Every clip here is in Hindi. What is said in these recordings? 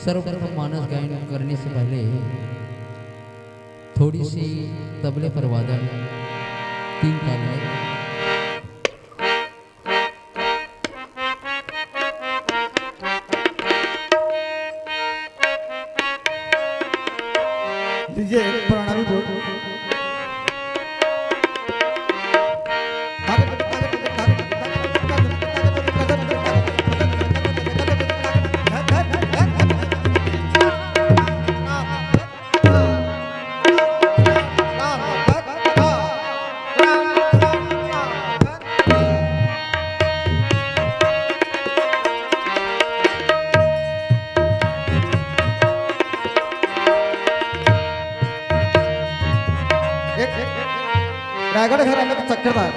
सर्वप्रथम मानस गायन करने से पहले थोड़ी सी तबले पर वादन, 3 ताल में डीजे प्रणामी बोल रायगड घराण्यात चक्रधार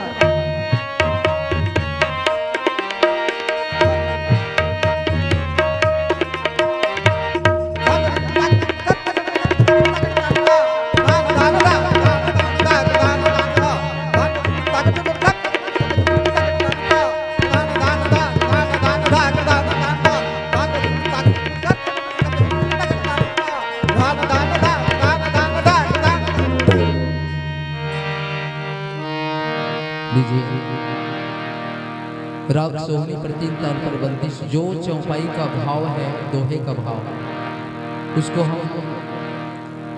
राग सोहनी पर 3 ताल पर बंदिश, जो चौपाई का भाव है, दोहे का भाव, उसको हम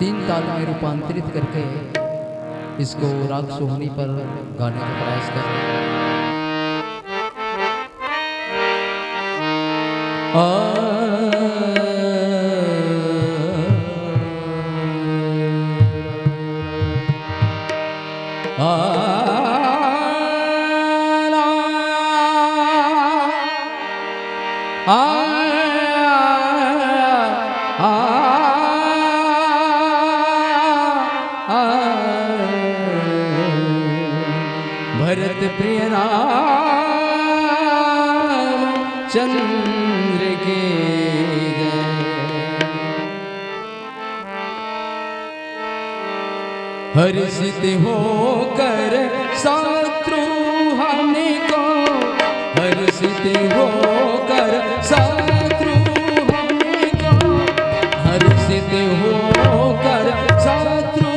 3 ताल में रूपांतरित करके इसको राग सोहनी पर गाने का प्रयास करें। भरत प्रिय राम चंद्र के हर्षित होकर शत्रु हमको, हर्षित होकर शत्रु हमको, हर्षित होकर शत्रु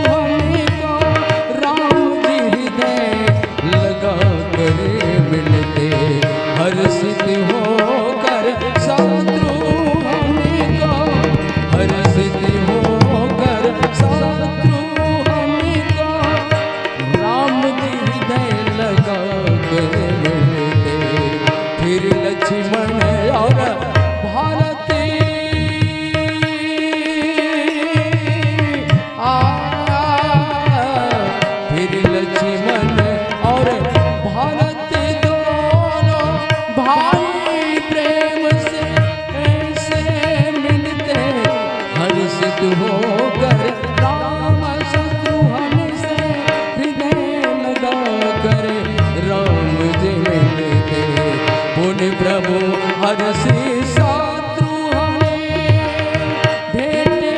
हमको, राम जी हृदय लगा कर मिलते, हर्षित होकर शत्रु हमको, हर्षित होकर शत्रु हमको, राम जी हृदय लगा कर मिलते, फिर लक्ष्मण और भारती फिर लक्ष्मण और भारत दोनों भाई प्रेम से ऐसे मिलते, हर्षित होकर राम शत्रु हमसे हृदय लगा कर राम जी मिलते, पुण्य प्रभु हर्षि शत्रु हमें भेटे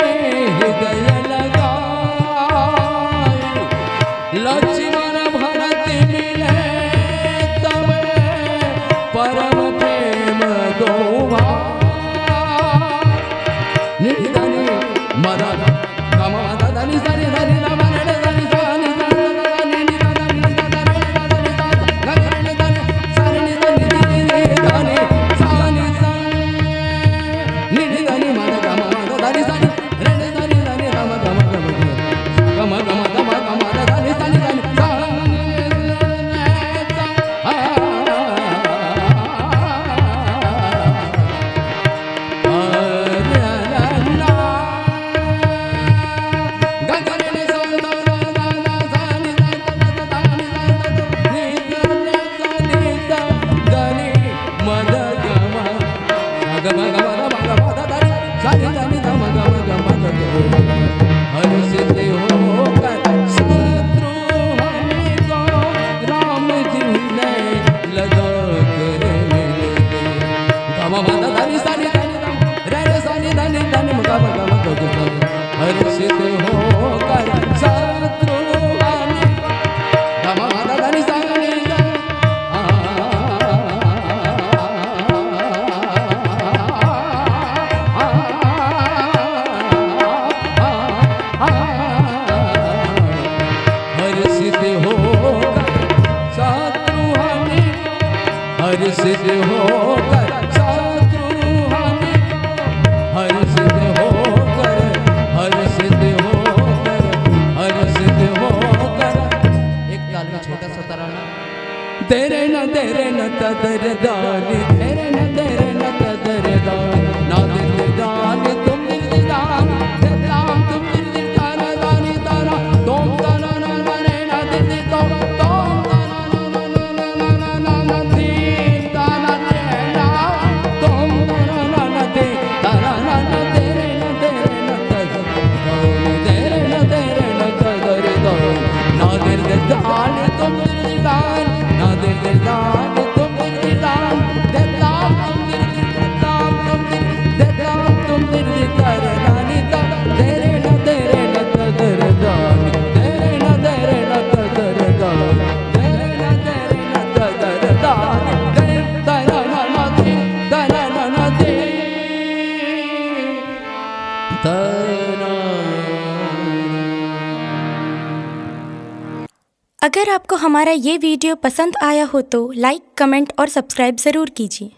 हृदय लगाए, लक्ष्मण भरत मिले तब परम प्रेम दो निधनि मदन कम मदनि सरि धरि नम रे धनि धनि गम गम गम गम गम गम हर्षित होकर शत्रु हानि हर्षित होकर हर्षित होकर हर्षित होकर। एक ताल में छोटा सा तराना। तेरे न तदर दानी तेरे न तदर दानी ना दिल दानी तुम दिल दानी दाम तुम दिल तारा दानी तारा तुम तारा ना रे ना दिल तो तुम तारा ना दिल तारा रे ना तुम तारा ना दिल तारा ना तेरे न तदर दानी तेरे न तदर दानी ना दिल दानी तुम दिल दानी ना दिल दानी तुम दिल दानी देदाम तुम दिल देदाम तुम दिल देदाम तुम दिल तारा दानी तेरे न तदर दानी तेरे न तदर दानी तेरे न तदर दानी तारा ना दे तारा ना दे तारा। अगर आपको हमारा ये वीडियो पसंद आया हो तो लाइक, कमेंट और सब्सक्राइब ज़रूर कीजिए।